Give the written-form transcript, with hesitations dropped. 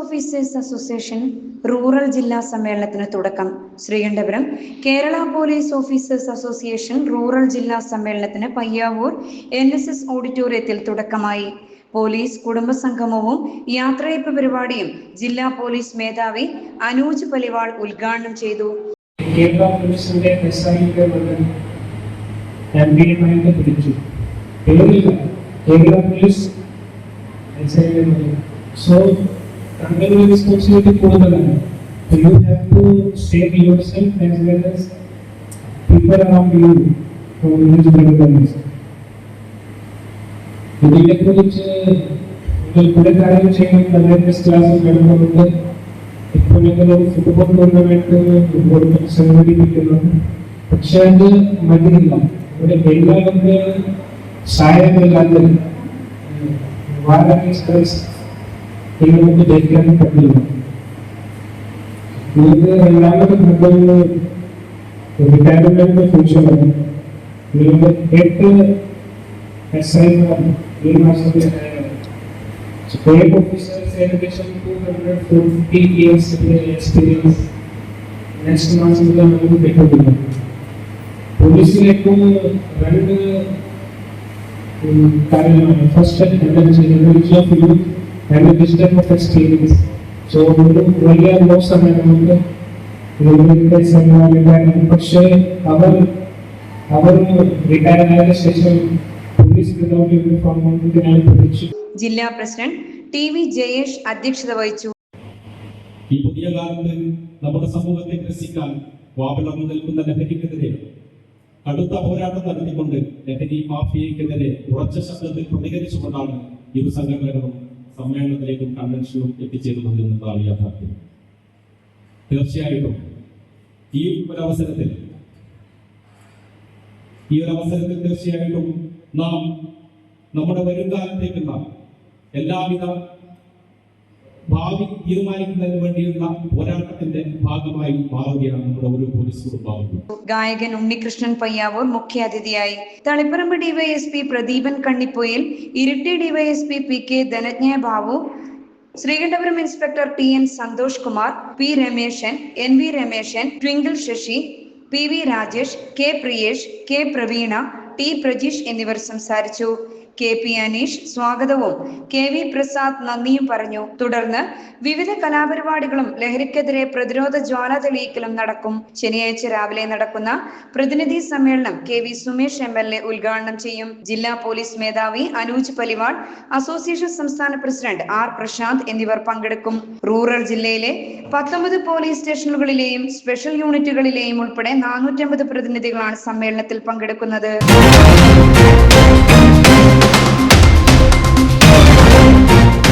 Officers association rural ജില്ലാ സമ്മേളനത്തിന് തുടക്കം. Sreekandapuram Kerala police officers association rural ജില്ലാ സമ്മേളനത്തിന് പയ്യാവൂർ NSS ഓഡിറ്റോറിയത്തിൽ തുടക്കമായി. പോലീസ് കുടുംബസംഗമവും യാത്രയയപ്പ് പരിപാടിയും ജില്ലാ പോലീസ് മേധാവി അനൂജ് പലിവാൾ ഉദ്ഘാടനം ചെയ്തു. കേരള പോലീസിന്റെ So, responsibility കൂടുതലാണ്. So you have to save yourself as well as people around you from this problems. ഇതിനെക്കുറിച്ച് കുറെ കാര്യങ്ങൾ ചെയ്യുന്നത് അവയർനെസ് ക്ലാസ്സസ് നടത്തുന്നുണ്ട്. ഇപ്പോൾ ഞങ്ങൾ ഫുട്ബോൾ ടൂർണമെന്റ് സംഘടിപ്പിക്കുന്നുണ്ട്. പക്ഷെ അത് മതിയില്ല. ഇവിടെ എല്ലാവർക്ക് സഹായമില്ലാതെ നമുക്ക് ജയിക്കാൻ പറ്റില്ല. നിങ്ങൾക്ക് രണ്ടാമത് റിട്ടയർമെന്റ് ഫംഗ്ഷനാണ്. നിങ്ങൾക്ക് 8 SI ഈ മാസത്തിൽ സ്റ്റേറ്റ് ഓഫീസേഴ്സ് ഏകദേശം 250 years എക്സ്പീരിയൻസ് നെക്സ്റ്റ് മാസത്തിൽ നമുക്ക് കിട്ടുന്നില്ല. പോലീസിലേക്കും രണ്ട് കാര്യമാണ്. First knowledge of youth and the wisdom of experience. So ഒരു വലിയ ലോസാണ് നമുക്ക് പക്ഷേ അവർ റിട്ടയർ ആയ ശേഷം പോലീസ് യൂണിഫോം ജില്ലാ പ്രസിഡന്റ് TV ജയേഷ് അധ്യക്ഷത വഹിച്ചു. ഈ പുതിയ കാലത്ത് നമ്മുടെ സമൂഹത്തെ ഗ്രസിക്കാൻ വാവിളർന്നു നിൽക്കുന്ന ലഹരിക്കെതിരെ കടുത്ത പോരാട്ടം നടത്തിക്കൊണ്ട് ലഹരി മാഫിയക്കെതിരെ ഉറച്ച ശബ്ദത്തിൽ പ്രതികരിച്ചുകൊണ്ടാണ് ഈ സംഘടനകളും സമ്മേളനത്തിലേക്കും കൺവെൻഷനും എത്തിച്ചേരുന്നത് എന്നതാണ് യാഥാർത്ഥ്യം. തീർച്ചയായിട്ടും ഈ ഒരു അവസരത്തിൽ തീർച്ചയായിട്ടും നാം നമ്മുടെ വരുംകാലത്തേക്കുള്ള എല്ലാവിധ ഭാവി തീരുമാനിക്കുന്നതിന് വേണ്ടിയുള്ള പോരാട്ടത്തിന്റെ ഭാഗമായി മാറുകയാണ് നമ്മുടെ ഒരു പോലീസ് കുടുംബാംഗം. ഗായകൻ ഉണ്ണികൃഷ്ണൻ പയ്യാവൂർ മുഖ്യാതിഥിയായി. Taliparamba DYSP Pradeepan Kannipoyil, Iritty DYSP PK Dhananjaya Babu, Sreekandapuram inspector TN Santhosh Kumar, P Rameshan, NV Rameshan, twinkle Sasi, PV Rajesh, K Priyesh, K Praveena, T Prajeesh എന്നിവർ സംസാരിച്ചു. KP അനീഷ് സ്വാഗതവും KV പ്രസാദ് നന്ദിയും പറഞ്ഞു. തുടർന്ന് വിവിധ കലാപരിപാടികളും ലഹരിക്കെതിരെ പ്രതിരോധ ജ്വാല തെളിയിക്കലും നടക്കും. ശനിയാഴ്ച രാവിലെ നടക്കുന്ന പ്രതിനിധി സമ്മേളനം KV സുമേഷ് MLA ഉദ്ഘാടനം ചെയ്യും. ജില്ലാ പോലീസ് മേധാവി അനൂജ് പലിവാൾ, അസോസിയേഷൻ സംസ്ഥാന പ്രസിഡന്റ് R പ്രശാന്ത് എന്നിവർ പങ്കെടുക്കും. റൂറൽ ജില്ലയിലെ 19 പോലീസ് സ്റ്റേഷനുകളിലെയും സ്പെഷ്യൽ യൂണിറ്റുകളിലെയും ഉൾപ്പെടെ 450 പ്രതിനിധികളാണ് സമ്മേളനത്തിൽ പങ്കെടുക്കുന്നത്.